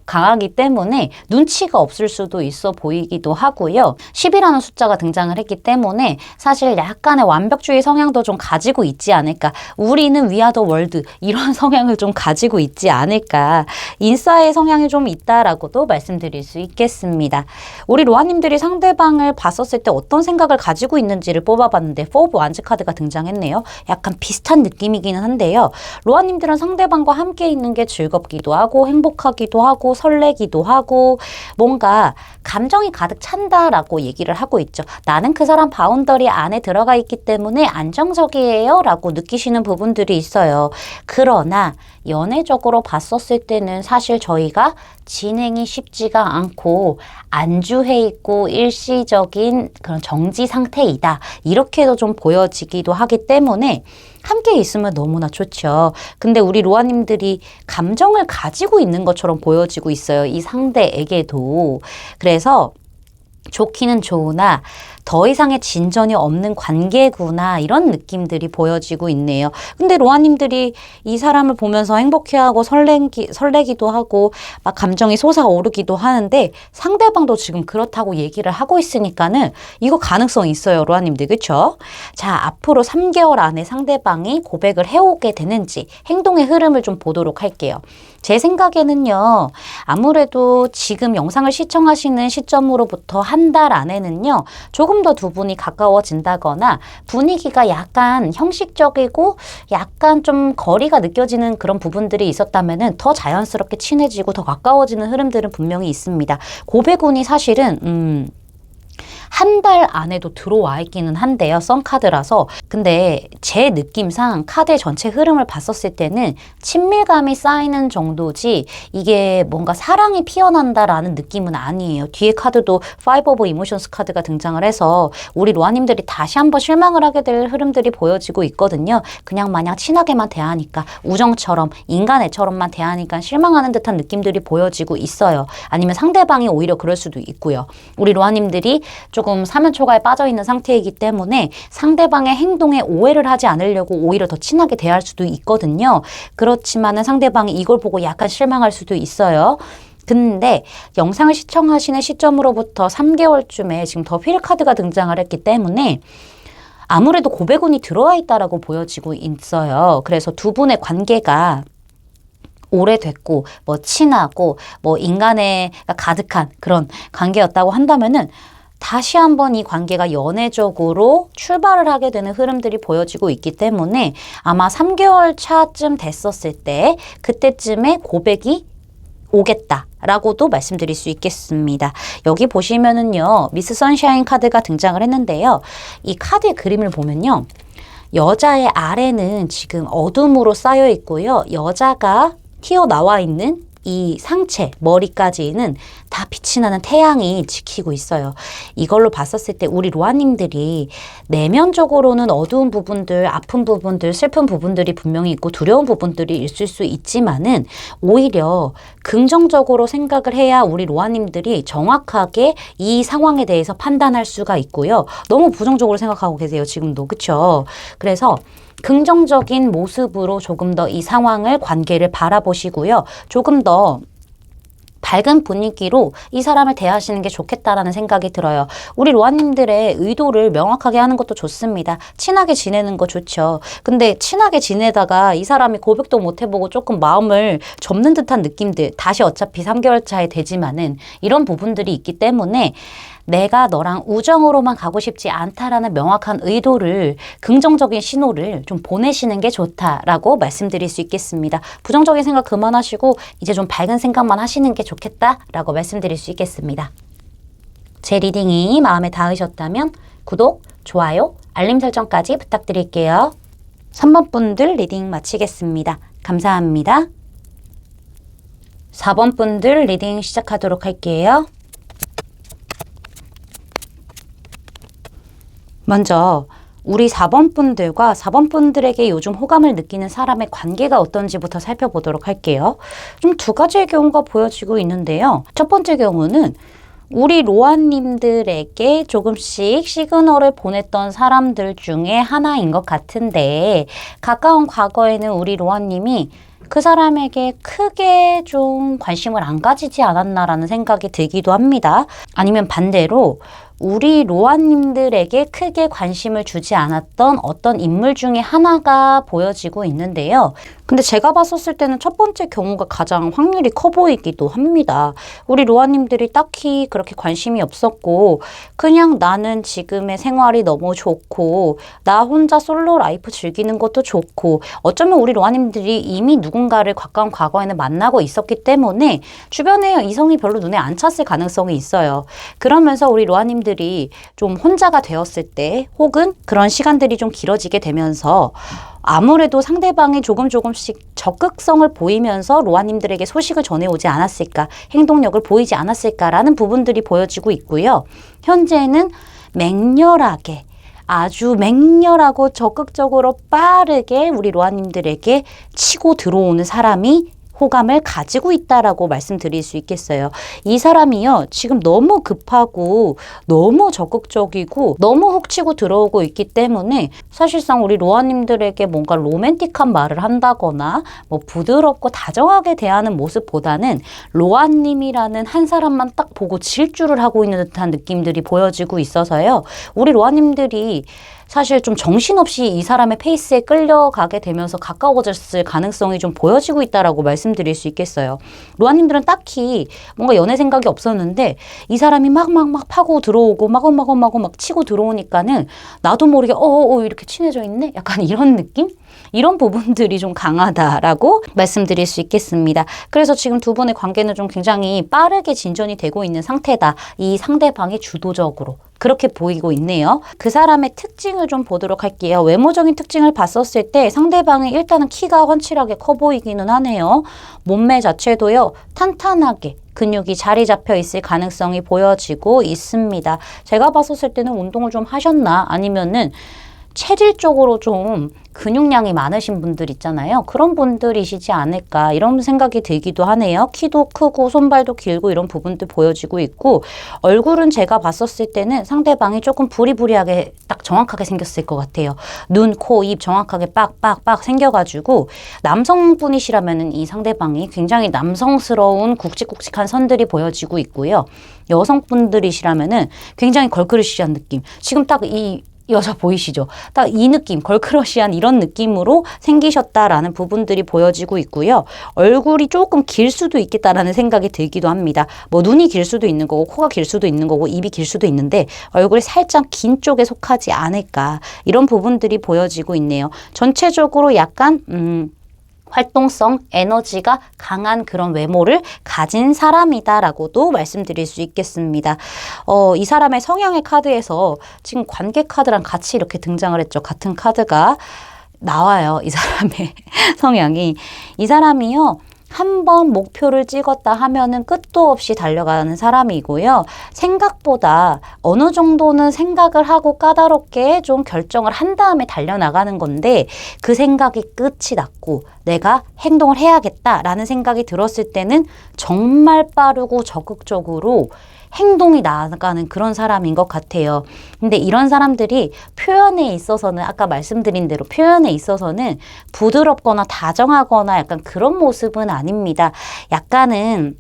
강하기 때문에 눈치가 없을 수도 있어 보이기도 하고요. 10이라는 숫자가 등장을 했기 때문에 사실 약간의 완벽주의 성향도 좀 가지고 있지 않을까. 우리는 We are the world. 이런 성향을 좀 가지고 있지 않을까. 인싸의 성향이 좀 있다라고도 말씀드릴 수 있겠습니다. 우리 로아님들이 상대방을 봤었을 때 어떤 생각을 가지고 있는지를 뽑아봤는데 Four of Wands 카드가 등장했네요. 약간 비슷한 느낌이기는 한데요. 로아님들은 상대방과 함께 있는 게 즐겁기도 하고 행복하기도 하고 설레기도 하고 뭔가 감정이 가득 찬다라고 얘기를 하고 있죠. 나는 그 사람 바운더리 안에 들어가 있기 때문에 안정적이에요 라고 느끼시는 부분들이 있어요. 그러나 연애적으로 봤었을 때는 사실 저희가 진행이 쉽지가 않고 안주해 있고 일시적인 그런 정지 상태이다. 이렇게도 좀 보여지기도 하기 때문에 함께 있으면 너무나 좋죠. 근데 우리 로아님들이 감정을 가지고 있는 것처럼 보여지고 있어요. 이 상대에게도. 그래서 좋기는 좋으나 더 이상의 진전이 없는 관계구나 이런 느낌들이 보여지고 있네요. 근데 로아님들이 이 사람을 보면서 행복해하고 설레기도 하고 막 감정이 솟아오르기도 하는데 상대방도 지금 그렇다고 얘기를 하고 있으니까는 이거 가능성이 있어요. 로아님들 그쵸? 자 앞으로 3개월 안에 상대방이 고백을 해오게 되는지 행동의 흐름을 좀 보도록 할게요. 제 생각에는요. 아무래도 지금 영상을 시청하시는 시점으로부터 한 달 안에는요. 조금 더 두 분이 가까워진다거나 분위기가 약간 형식적이고 약간 좀 거리가 느껴지는 그런 부분들이 있었다면은 더 자연스럽게 친해지고 더 가까워지는 흐름들은 분명히 있습니다. 고백운이 사실은 한 달 안에도 들어와 있기는 한데요. 썬카드라서. 근데 제 느낌상 카드의 전체 흐름을 봤었을 때는 친밀감이 쌓이는 정도지 이게 뭔가 사랑이 피어난다라는 느낌은 아니에요. 뒤에 카드도 Five of Emotions 카드가 등장을 해서 우리 로아님들이 다시 한번 실망을 하게 될 흐름들이 보여지고 있거든요. 그냥 마냥 친하게만 대하니까 우정처럼 인간애처럼만 대하니까 실망하는 듯한 느낌들이 보여지고 있어요. 아니면 상대방이 오히려 그럴 수도 있고요. 우리 로아님들이 조금 사면초가에 빠져있는 상태이기 때문에 상대방의 행동에 오해를 하지 않으려고 오히려 더 친하게 대할 수도 있거든요. 그렇지만은 상대방이 이걸 보고 약간 실망할 수도 있어요. 근데 영상을 시청하시는 시점으로부터 3개월쯤에 지금 더 휠 카드가 등장을 했기 때문에 아무래도 고백운이 들어와 있다라고 보여지고 있어요. 그래서 두 분의 관계가 오래됐고 뭐 친하고 뭐 인간의 가득한 그런 관계였다고 한다면은 다시 한번 이 관계가 연애적으로 출발을 하게 되는 흐름들이 보여지고 있기 때문에 아마 3개월 차쯤 됐었을 때 그때쯤에 고백이 오겠다라고도 말씀드릴 수 있겠습니다. 여기 보시면은요. 미스 선샤인 카드가 등장을 했는데요. 이 카드의 그림을 보면요. 여자의 아래는 지금 어둠으로 쌓여 있고요. 여자가 튀어나와 있는 이 상체, 머리까지는 다 빛이 나는 태양이 지키고 있어요. 이걸로 봤었을 때 우리 로아님들이 내면적으로는 어두운 부분들, 아픈 부분들, 슬픈 부분들이 분명히 있고 두려운 부분들이 있을 수 있지만은 오히려 긍정적으로 생각을 해야 우리 로아님들이 정확하게 이 상황에 대해서 판단할 수가 있고요. 너무 부정적으로 생각하고 계세요. 지금도. 그쵸? 그래서 긍정적인 모습으로 조금 더 이 상황을 관계를 바라보시고요. 조금 더 밝은 분위기로 이 사람을 대하시는 게 좋겠다라는 생각이 들어요. 우리 로아님들의 의도를 명확하게 하는 것도 좋습니다. 친하게 지내는 거 좋죠. 근데 친하게 지내다가 이 사람이 고백도 못 해보고 조금 마음을 접는 듯한 느낌들, 다시 어차피 3개월 차에 되지만은 이런 부분들이 있기 때문에 내가 너랑 우정으로만 가고 싶지 않다라는 명확한 의도를, 긍정적인 신호를 좀 보내시는 게 좋다라고 말씀드릴 수 있겠습니다. 부정적인 생각 그만하시고 이제 좀 밝은 생각만 하시는 게 좋겠다라고 말씀드릴 수 있겠습니다. 제 리딩이 마음에 닿으셨다면 구독, 좋아요, 알림 설정까지 부탁드릴게요. 3번 분들 리딩 마치겠습니다. 감사합니다. 4번 분들 리딩 시작하도록 할게요. 먼저 우리 4번 분들과 4번 분들에게 요즘 호감을 느끼는 사람의 관계가 어떤지부터 살펴보도록 할게요. 좀 두 가지의 경우가 보여지고 있는데요. 첫 번째 경우는 우리 로아님들에게 조금씩 시그널을 보냈던 사람들 중에 하나인 것 같은데, 가까운 과거에는 우리 로아님이 그 사람에게 크게 좀 관심을 안 가지지 않았나라는 생각이 들기도 합니다. 아니면 반대로 우리 로아님들에게 크게 관심을 주지 않았던 어떤 인물 중에 하나가 보여지고 있는데요. 근데 제가 봤었을 때는 첫 번째 경우가 가장 확률이 커 보이기도 합니다. 우리 로아님들이 딱히 그렇게 관심이 없었고 그냥 나는 지금의 생활이 너무 좋고 나 혼자 솔로 라이프 즐기는 것도 좋고, 어쩌면 우리 로아님들이 이미 누군가를 가까운 과거에는 만나고 있었기 때문에 주변에 이성이 별로 눈에 안 찼을 가능성이 있어요. 그러면서 우리 로아님들이 좀 혼자가 되었을 때, 혹은 그런 시간들이 좀 길어지게 되면서 아무래도 상대방이 조금씩 적극성을 보이면서 로아님들에게 소식을 전해오지 않았을까, 행동력을 보이지 않았을까라는 부분들이 보여지고 있고요. 현재는 맹렬하게, 아주 맹렬하고 적극적으로 빠르게 우리 로아님들에게 치고 들어오는 사람이 호감을 가지고 있다라고 말씀드릴 수 있겠어요. 이 사람이요, 지금 너무 급하고 너무 적극적이고 너무 훅 치고 들어오고 있기 때문에 사실상 우리 로아님들에게 뭔가 로맨틱한 말을 한다거나 뭐 부드럽고 다정하게 대하는 모습보다는 로아님이라는 한 사람만 딱 보고 질주를 하고 있는 듯한 느낌들이 보여지고 있어서요. 우리 로아님들이 사실 좀 정신없이 이 사람의 페이스에 끌려가게 되면서 가까워졌을 가능성이 좀 보여지고 있다라고 말씀드릴 수 있겠어요. 로아님들은 딱히 뭔가 연애 생각이 없었는데 이 사람이 막 파고 들어오고 마구마구 치고 들어오니까는 나도 모르게 이렇게 친해져 있네? 약간 이런 느낌? 이런 부분들이 좀 강하다라고 말씀드릴 수 있겠습니다. 그래서 지금 두 분의 관계는 좀 굉장히 빠르게 진전이 되고 있는 상태다. 이 상대방이 주도적으로 그렇게 보이고 있네요. 그 사람의 특징을 좀 보도록 할게요. 외모적인 특징을 봤었을 때 상대방이 일단은 키가 훤칠하게 커 보이기는 하네요. 몸매 자체도요, 탄탄하게 근육이 자리 잡혀 있을 가능성이 보여지고 있습니다. 제가 봤었을 때는 운동을 좀 하셨나, 아니면은 체질적으로 좀 근육량이 많으신 분들 있잖아요. 그런 분들이시지 않을까, 이런 생각이 들기도 하네요. 키도 크고 손발도 길고 이런 부분들 보여지고 있고, 얼굴은 제가 봤었을 때는 상대방이 조금 부리부리하게 딱 정확하게 생겼을 것 같아요. 눈, 코, 입 정확하게 빡빡빡 생겨가지고 남성분이시라면 이 상대방이 굉장히 남성스러운 굵직굵직한 선들이 보여지고 있고요. 여성분들이시라면 굉장히 걸크러쉬한 느낌. 지금 딱 이 여자 보이시죠? 딱 이 느낌, 걸크러쉬한 이런 느낌으로 생기셨다라는 부분들이 보여지고 있고요. 얼굴이 조금 길 수도 있겠다라는 생각이 들기도 합니다. 뭐 눈이 길 수도 있는 거고, 코가 길 수도 있는 거고, 입이 길 수도 있는데 얼굴이 살짝 긴 쪽에 속하지 않을까, 이런 부분들이 보여지고 있네요. 전체적으로 약간 활동성, 에너지가 강한 그런 외모를 가진 사람이다라고도 말씀드릴 수 있겠습니다. 이 사람의 성향의 카드에서 지금 관계 카드랑 같이 이렇게 등장을 했죠. 같은 카드가 나와요. 이 사람의 성향이. 이 사람이요, 한번 목표를 찍었다 하면은 끝도 없이 달려가는 사람이고요. 생각보다 어느 정도는 생각을 하고 까다롭게 좀 결정을 한 다음에 달려나가는 건데, 그 생각이 끝이 났고 내가 행동을 해야겠다라는 생각이 들었을 때는 정말 빠르고 적극적으로 행동이 나아가는 그런 사람인 것 같아요. 근데 이런 사람들이 표현에 있어서는, 아까 말씀드린 대로 표현에 있어서는 부드럽거나 다정하거나 약간 그런 모습은 아닙니다. 약간은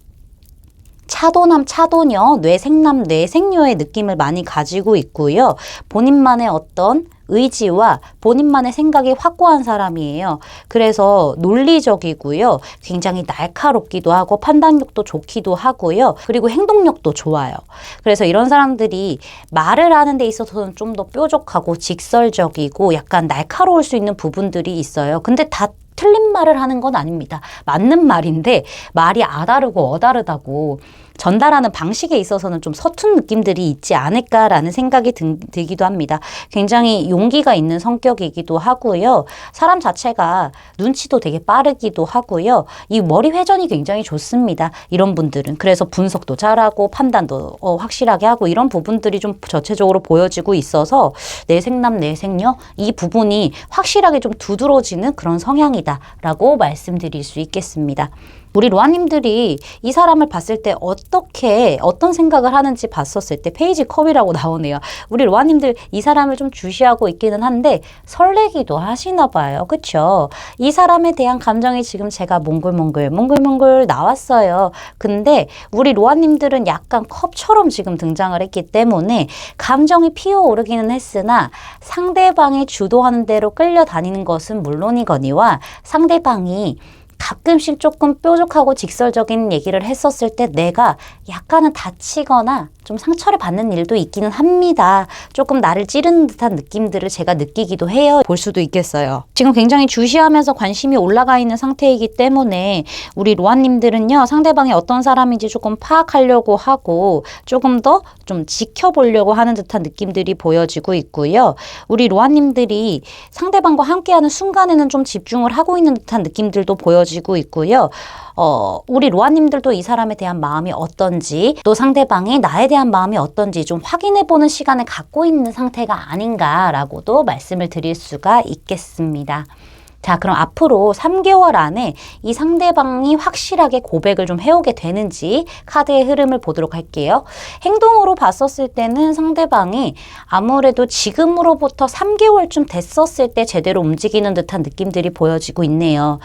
차도남, 차도녀, 뇌생남, 뇌생녀의 느낌을 많이 가지고 있고요. 본인만의 어떤 의지와 본인만의 생각이 확고한 사람이에요. 그래서 논리적이고요. 굉장히 날카롭기도 하고 판단력도 좋기도 하고요. 그리고 행동력도 좋아요. 그래서 이런 사람들이 말을 하는 데 있어서는 좀 더 뾰족하고 직설적이고 약간 날카로울 수 있는 부분들이 있어요. 근데 다 틀린 말을 하는 건 아닙니다. 맞는 말인데 말이 아다르고 어다르다고 전달하는 방식에 있어서는 좀 서툰 느낌들이 있지 않을까라는 생각이 들기도 합니다. 굉장히 용기가 있는 성격이기도 하고요. 사람 자체가 눈치도 되게 빠르기도 하고요. 이 머리 회전이 굉장히 좋습니다. 이런 분들은. 그래서 분석도 잘하고 판단도 확실하게 하고 이런 부분들이 좀 전체적으로 보여지고 있어서 내생남, 내생녀 이 부분이 확실하게 좀 두드러지는 그런 성향이다라고 말씀드릴 수 있겠습니다. 우리 로아님들이 이 사람을 봤을 때 어떤 생각을 하는지 봤었을 때 페이지 컵이라고 나오네요. 우리 로아님들 이 사람을 좀 주시하고 있기는 한데 설레기도 하시나 봐요. 그쵸? 이 사람에 대한 감정이 지금 제가 몽글몽글 나왔어요. 근데 우리 로아님들은 약간 컵처럼 지금 등장을 했기 때문에 감정이 피어오르기는 했으나 상대방이 주도하는 대로 끌려다니는 것은 물론이거니와 상대방이 가끔씩 조금 뾰족하고 직설적인 얘기를 했었을 때 내가 약간은 다치거나 좀 상처를 받는 일도 있기는 합니다. 조금 나를 찌르는 듯한 느낌들을 제가 느끼기도 해요. 볼 수도 있겠어요. 지금 굉장히 주시하면서 관심이 올라가 있는 상태이기 때문에 우리 로아님들은요. 상대방이 어떤 사람인지 조금 파악하려고 하고 조금 더 좀 지켜보려고 하는 듯한 느낌들이 보여지고 있고요. 우리 로아님들이 상대방과 함께하는 순간에는 좀 집중을 하고 있는 듯한 느낌들도 보여지고 있고요. 우리 로아님들도 이 사람에 대한 마음이 어떤지 또 상대방이 나에 대한 마음이 어떤지 좀 확인해보는 시간을 갖고 있는 상태가 아닌가라고도 말씀을 드릴 수가 있겠습니다. 자, 그럼 앞으로 3개월 안에 이 상대방이 확실하게 고백을 좀 해오게 되는지 카드의 흐름을 보도록 할게요. 행동으로 봤었을 때는 상대방이 아무래도 지금으로부터 3개월쯤 됐었을 때 제대로 움직이는 듯한 느낌들이 보여지고 있네요.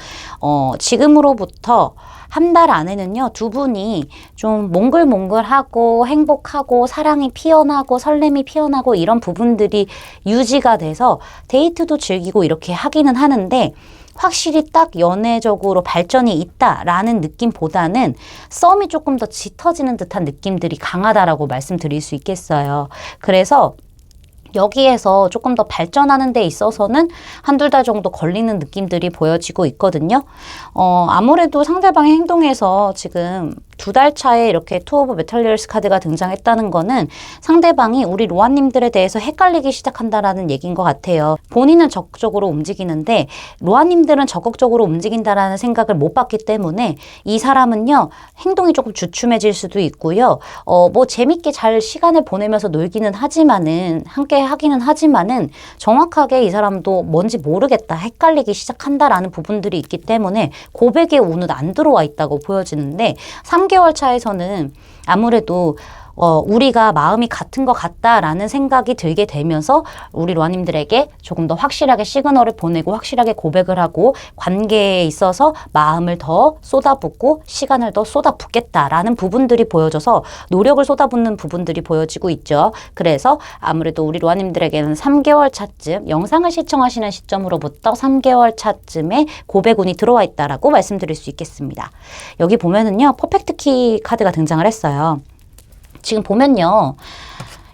지금으로부터 한 달 안에는요, 두 분이 좀 몽글몽글하고 행복하고 사랑이 피어나고 설렘이 피어나고 이런 부분들이 유지가 돼서 데이트도 즐기고 이렇게 하기는 하는데 확실히 딱 연애적으로 발전이 있다라는 느낌보다는 썸이 조금 더 짙어지는 듯한 느낌들이 강하다라고 말씀드릴 수 있겠어요. 그래서 여기에서 조금 더 발전하는 데 있어서는 한두 달 정도 걸리는 느낌들이 보여지고 있거든요. 아무래도 상대방의 행동에서 지금 2달 차에 이렇게 투 오브 메탈리얼스 카드가 등장했다는 거는 상대방이 우리 로아님들에 대해서 헷갈리기 시작한다라는 얘기인 것 같아요. 본인은 적극적으로 움직이는데 로아님들은 적극적으로 움직인다라는 생각을 못 받기 때문에 이 사람은요, 행동이 조금 주춤해질 수도 있고요. 뭐 재밌게 잘 시간을 보내면서 놀기는 하지만은 함께 하기는 하지만은 정확하게 이 사람도 뭔지 모르겠다, 헷갈리기 시작한다라는 부분들이 있기 때문에 고백의 운은 안 들어와 있다고 보여지는데 3개월 차에서는 아무래도 우리가 마음이 같은 것 같다라는 생각이 들게 되면서 우리 로아님들에게 조금 더 확실하게 시그널을 보내고 확실하게 고백을 하고 관계에 있어서 마음을 더 쏟아붓고 시간을 더 쏟아붓겠다라는 부분들이 보여져서 노력을 쏟아붓는 부분들이 보여지고 있죠. 그래서 아무래도 우리 로아님들에게는 3개월 차쯤 영상을 시청하시는 시점으로부터 3개월 차쯤에 고백운이 들어와 있다라고 말씀드릴 수 있겠습니다. 여기 보면은요, 퍼펙트 키 카드가 등장을 했어요. 지금 보면요,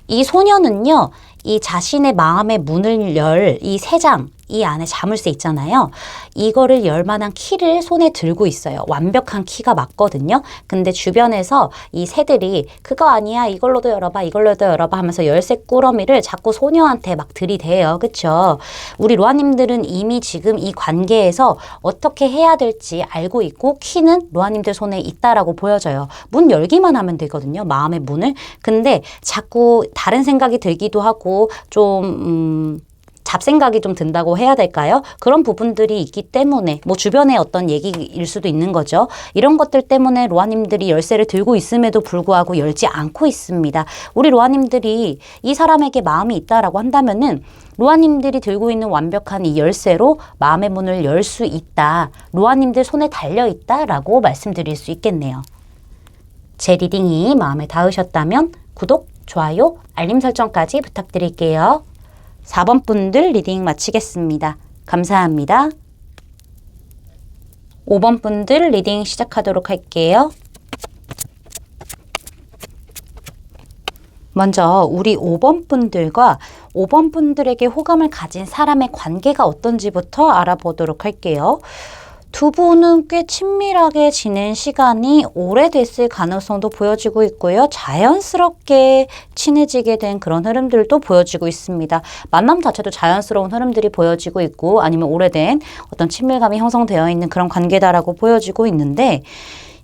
이 소녀는요, 이 자신의 마음의 문을 열 이 3장, 이 안에 자물쇠 있잖아요. 이거를 열 만한 키를 손에 들고 있어요. 완벽한 키가 맞거든요. 근데 주변에서 이 새들이 그거 아니야, 이걸로도 열어봐, 이걸로도 열어봐 하면서 열쇠 꾸러미를 자꾸 소녀한테 막 들이대요. 그쵸? 우리 로아님들은 이미 지금 이 관계에서 어떻게 해야 될지 알고 있고 키는 로아님들 손에 있다라고 보여져요. 문 열기만 하면 되거든요. 마음의 문을. 근데 자꾸 다른 생각이 들기도 하고 좀 잡생각이 좀 든다고 해야 될까요? 그런 부분들이 있기 때문에 뭐 주변의 어떤 얘기일 수도 있는 거죠. 이런 것들 때문에 로아님들이 열쇠를 들고 있음에도 불구하고 열지 않고 있습니다. 우리 로아님들이 이 사람에게 마음이 있다라고 한다면은 로아님들이 들고 있는 완벽한 이 열쇠로 마음의 문을 열 수 있다. 로아님들 손에 달려 있다라고 말씀드릴 수 있겠네요. 제 리딩이 마음에 닿으셨다면 구독, 좋아요, 알림 설정까지 부탁드릴게요. 4번 분들 리딩 마치겠습니다. 감사합니다. 5번 분들 리딩 시작하도록 할게요. 먼저 우리 5번 분들과 5번 분들에게 호감을 가진 사람의 관계가 어떤지부터 알아보도록 할게요. 두 분은 꽤 친밀하게 지낸 시간이 오래됐을 가능성도 보여지고 있고요. 자연스럽게 친해지게 된 그런 흐름들도 보여지고 있습니다. 만남 자체도 자연스러운 흐름들이 보여지고 있고 아니면 오래된 어떤 친밀감이 형성되어 있는 그런 관계다라고 보여지고 있는데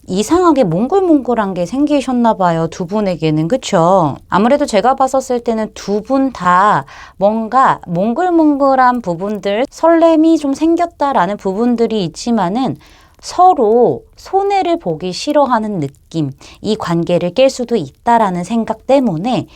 이상하게 몽글몽글한 게 생기셨나 봐요. 두 분에게는. 그쵸? 아무래도 제가 봤었을 때는 두 분 다 뭔가 몽글몽글한 부분들, 설렘이 좀 생겼다라는 부분들이 있지만은 서로 손해를 보기 싫어하는 느낌, 이 관계를 깰 수도 있다라는 생각 때문에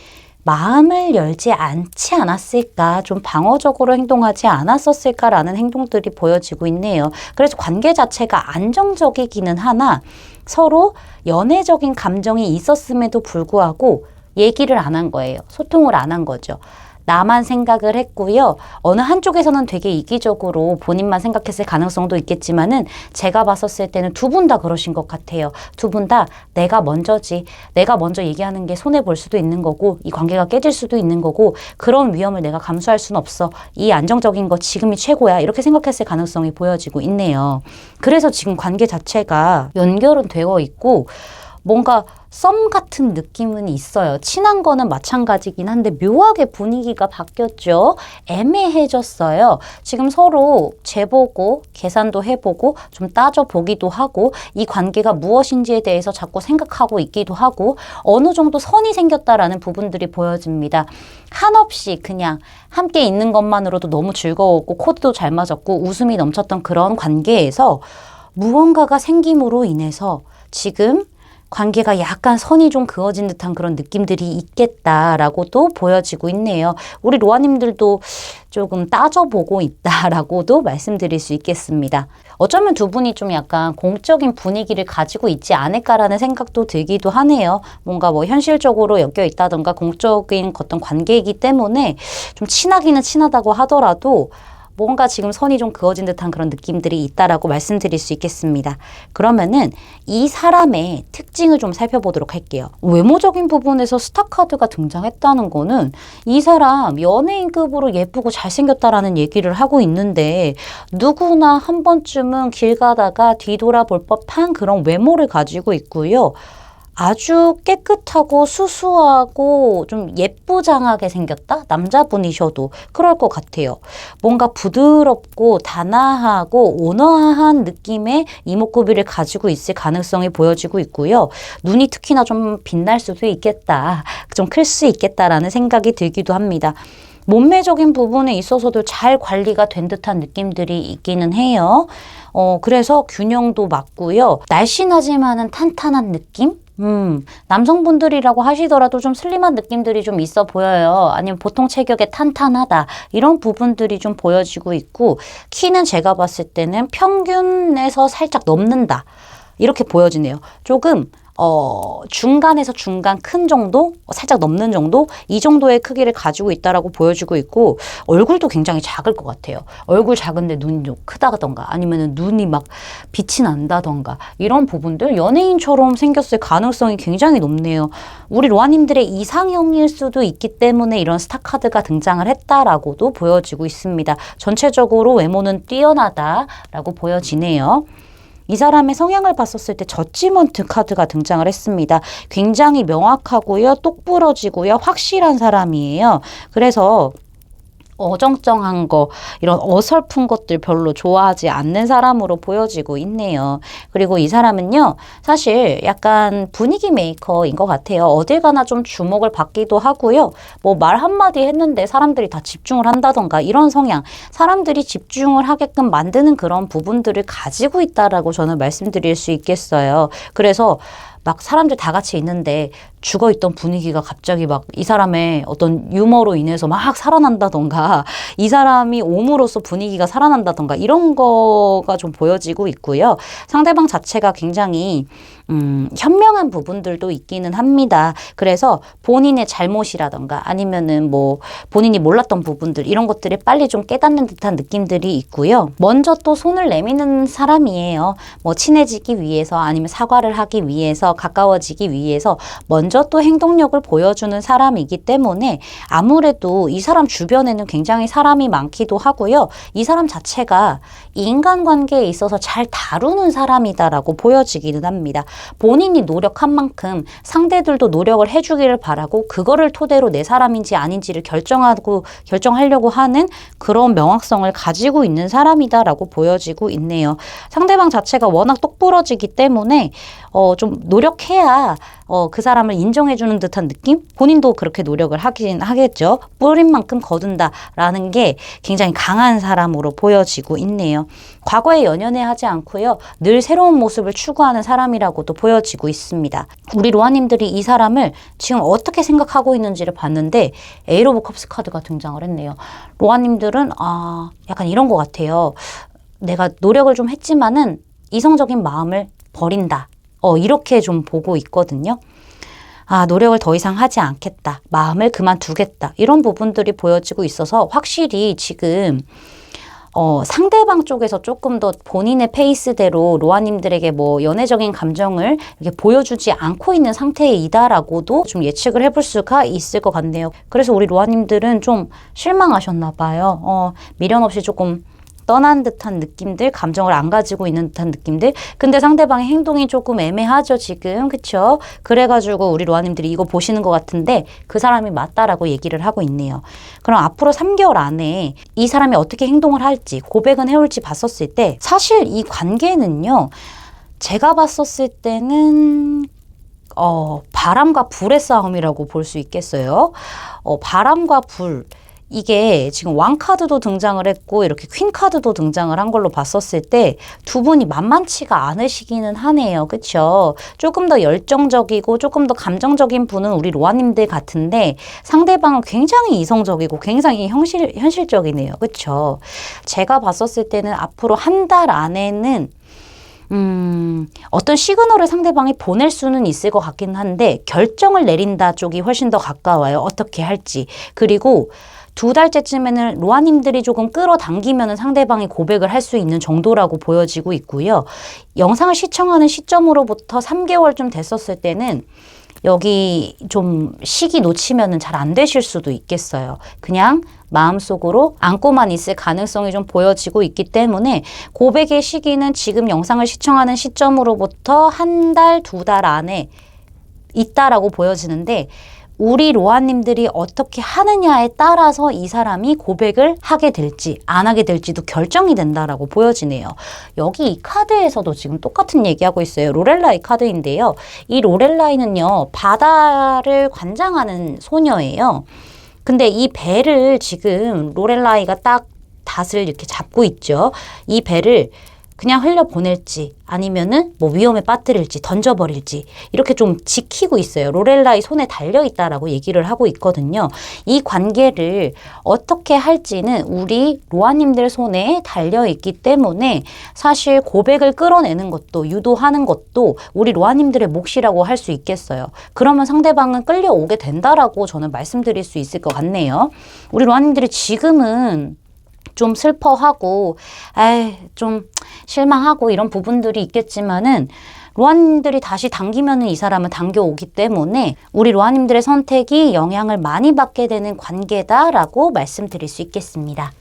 마음을 열지 않지 않았을까, 좀 방어적으로 행동하지 않았었을까라는 행동들이 보여지고 있네요. 그래서 관계 자체가 안정적이기는 하나 서로 연애적인 감정이 있었음에도 불구하고 얘기를 안 한 거예요. 소통을 안 한 거죠. 나만 생각을 했고요. 어느 한쪽에서는 되게 이기적으로 본인만 생각했을 가능성도 있겠지만은 제가 봤었을 때는 두 분 다 그러신 것 같아요. 두 분 다 내가 먼저지. 내가 먼저 얘기하는 게 손해볼 수도 있는 거고 이 관계가 깨질 수도 있는 거고 그런 위험을 내가 감수할 수는 없어. 이 안정적인 거 지금이 최고야. 이렇게 생각했을 가능성이 보여지고 있네요. 그래서 지금 관계 자체가 연결은 되어 있고 뭔가 썸 같은 느낌은 있어요. 친한 거는 마찬가지긴 한데 묘하게 분위기가 바뀌었죠. 애매해졌어요. 지금 서로 재보고 계산도 해보고 좀 따져보기도 하고 이 관계가 무엇인지에 대해서 자꾸 생각하고 있기도 하고 어느 정도 선이 생겼다라는 부분들이 보여집니다. 한없이 그냥 함께 있는 것만으로도 너무 즐거웠고 코드도 잘 맞았고 웃음이 넘쳤던 그런 관계에서 무언가가 생김으로 인해서 지금 관계가 약간 선이 좀 그어진 듯한 그런 느낌들이 있겠다라고도 보여지고 있네요. 우리 로아님들도 조금 따져보고 있다라고도 말씀드릴 수 있겠습니다. 어쩌면 두 분이 좀 약간 공적인 분위기를 가지고 있지 않을까라는 생각도 들기도 하네요. 뭔가 뭐 현실적으로 엮여 있다던가 공적인 어떤 관계이기 때문에 좀 친하기는 친하다고 하더라도 뭔가 지금 선이 좀 그어진 듯한 그런 느낌들이 있다라고 말씀드릴 수 있겠습니다. 그러면은 이 사람의 특징을 좀 살펴보도록 할게요. 외모적인 부분에서 스타카드가 등장했다는 거는 이 사람 연예인급으로 예쁘고 잘생겼다라는 얘기를 하고 있는데 누구나 한 번쯤은 길 가다가 뒤돌아볼 법한 그런 외모를 가지고 있고요. 아주 깨끗하고 수수하고 좀 예쁘장하게 생겼다? 남자분이셔도 그럴 것 같아요. 뭔가 부드럽고 단아하고 온화한 느낌의 이목구비를 가지고 있을 가능성이 보여지고 있고요. 눈이 특히나 좀 빛날 수도 있겠다. 좀 클 수 있겠다라는 생각이 들기도 합니다. 몸매적인 부분에 있어서도 잘 관리가 된 듯한 느낌들이 있기는 해요. 그래서 균형도 맞고요. 날씬하지만은 탄탄한 느낌? 남성분들이라고 하시더라도 좀 슬림한 느낌들이 좀 있어 보여요. 아니면 보통 체격에 탄탄하다. 이런 부분들이 좀 보여지고 있고 키는 제가 봤을 때는 평균에서 살짝 넘는다. 이렇게 보여지네요. 조금 중간에서 중간 큰 정도, 살짝 넘는 정도, 이 정도의 크기를 가지고 있다라고 보여지고 있고 얼굴도 굉장히 작을 것 같아요. 얼굴 작은데 눈이 좀 크다던가 아니면 눈이 막 빛이 난다던가 이런 부분들 연예인처럼 생겼을 가능성이 굉장히 높네요. 우리 로아님들의 이상형일 수도 있기 때문에 이런 스타카드가 등장을 했다라고도 보여지고 있습니다. 전체적으로 외모는 뛰어나다라고 보여지네요. 이 사람의 성향을 봤었을 때 저지먼트 카드가 등장을 했습니다. 굉장히 명확하고요. 똑부러지고요. 확실한 사람이에요. 그래서 어정쩡한 거, 이런 어설픈 것들 별로 좋아하지 않는 사람으로 보여지고 있네요. 그리고 이 사람은요, 사실 약간 분위기 메이커인 것 같아요. 어딜 가나 좀 주목을 받기도 하고요. 뭐 말 한마디 했는데 사람들이 다 집중을 한다던가 이런 성향, 사람들이 집중을 하게끔 만드는 그런 부분들을 가지고 있다라고 저는 말씀드릴 수 있겠어요. 그래서 막 사람들 다 같이 있는데 죽어있던 분위기가 갑자기 막 이 사람의 어떤 유머로 인해서 막 살아난다던가 이 사람이 옴으로써 분위기가 살아난다던가 이런 거가 좀 보여지고 있고요. 상대방 자체가 굉장히 현명한 부분들도 있기는 합니다. 그래서 본인의 잘못이라던가 아니면은 뭐 본인이 몰랐던 부분들 이런 것들을 빨리 좀 깨닫는 듯한 느낌들이 있고요. 먼저 또 손을 내미는 사람이에요. 뭐 친해지기 위해서 아니면 사과를 하기 위해서 가까워지기 위해서 먼저 또 행동력을 보여주는 사람이기 때문에 아무래도 이 사람 주변에는 굉장히 사람이 많기도 하고요. 이 사람 자체가 인간관계에 있어서 잘 다루는 사람이다라고 보여지기는 합니다. 본인이 노력한 만큼 상대들도 노력을 해주기를 바라고 그거를 토대로 내 사람인지 아닌지를 결정하려고 하는 그런 명확성을 가지고 있는 사람이다라고 보여지고 있네요. 상대방 자체가 워낙 똑부러지기 때문에 좀 노력해야 그 사람을 인정해주는 듯한 느낌? 본인도 그렇게 노력을 하긴 하겠죠. 뿌린 만큼 거둔다라는 게 굉장히 강한 사람으로 보여지고 있네요. 과거에 연연해하지 않고요. 늘 새로운 모습을 추구하는 사람이라고도 보여지고 있습니다. 우리 로아님들이 이 사람을 지금 어떻게 생각하고 있는지를 봤는데 에이트 오브 컵스 카드가 등장을 했네요. 로아님들은 약간 이런 것 같아요. 내가 노력을 좀 했지만은 이성적인 마음을 버린다. 이렇게 좀 보고 있거든요. 노력을 더 이상 하지 않겠다. 마음을 그만두겠다. 이런 부분들이 보여지고 있어서 확실히 지금 상대방 쪽에서 조금 더 본인의 페이스대로 로아님들에게 뭐 연애적인 감정을 이렇게 보여주지 않고 있는 상태이다라고도 좀 예측을 해볼 수가 있을 것 같네요. 그래서 우리 로아님들은 좀 실망하셨나 봐요. 미련 없이 조금 떠난 듯한 느낌들, 감정을 안 가지고 있는 듯한 느낌들. 근데 상대방의 행동이 조금 애매하죠, 지금. 그쵸? 그래가지고 우리 로아님들이 이거 보시는 것 같은데 그 사람이 맞다라고 얘기를 하고 있네요. 그럼 앞으로 3개월 안에 이 사람이 어떻게 행동을 할지, 고백은 해올지 봤었을 때 사실 이 관계는요, 제가 봤었을 때는 바람과 불의 싸움이라고 볼 수 있겠어요. 바람과 불. 이게 지금 왕 카드도 등장을 했고 이렇게 퀸 카드도 등장을 한 걸로 봤었을 때 두 분이 만만치가 않으시기는 하네요. 그쵸? 조금 더 열정적이고 조금 더 감정적인 분은 우리 로아님들 같은데 상대방은 굉장히 이성적이고 굉장히 현실적이네요. 그쵸? 제가 봤었을 때는 앞으로 한 달 안에는 어떤 시그널을 상대방이 보낼 수는 있을 것 같긴 한데 결정을 내린다 쪽이 훨씬 더 가까워요. 어떻게 할지. 그리고 2달째쯤에는 로아님들이 조금 끌어당기면 상대방이 고백을 할 수 있는 정도라고 보여지고 있고요. 영상을 시청하는 시점으로부터 3개월쯤 됐었을 때는 여기 좀 시기 놓치면 잘 안 되실 수도 있겠어요. 그냥 마음속으로 안고만 있을 가능성이 좀 보여지고 있기 때문에 고백의 시기는 지금 영상을 시청하는 시점으로부터 1달, 2달 안에 있다라고 보여지는데 우리 로아님들이 어떻게 하느냐에 따라서 이 사람이 고백을 하게 될지 안 하게 될지도 결정이 된다라고 보여지네요. 여기 이 카드에서도 지금 똑같은 얘기하고 있어요. 로렐라이 카드인데요. 이 로렐라이는요. 바다를 관장하는 소녀예요. 근데 이 배를 지금 로렐라이가 딱 닷을 이렇게 잡고 있죠. 이 배를 그냥 흘려보낼지 아니면은 뭐 위험에 빠뜨릴지 던져버릴지 이렇게 좀 지키고 있어요. 로렐라의 손에 달려있다라고 얘기를 하고 있거든요. 이 관계를 어떻게 할지는 우리 로아님들 손에 달려있기 때문에 사실 고백을 끌어내는 것도 유도하는 것도 우리 로아님들의 몫이라고 할 수 있겠어요. 그러면 상대방은 끌려오게 된다라고 저는 말씀드릴 수 있을 것 같네요. 우리 로아님들이 지금은 좀 슬퍼하고 좀 실망하고 이런 부분들이 있겠지만은 로아님들이 다시 당기면은 이 사람은 당겨오기 때문에 우리 로아님들의 선택이 영향을 많이 받게 되는 관계다라고 말씀드릴 수 있겠습니다.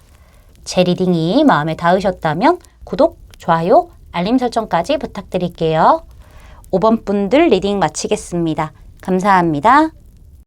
제 리딩이 마음에 닿으셨다면 구독, 좋아요, 알림 설정까지 부탁드릴게요. 5번 분들 리딩 마치겠습니다. 감사합니다.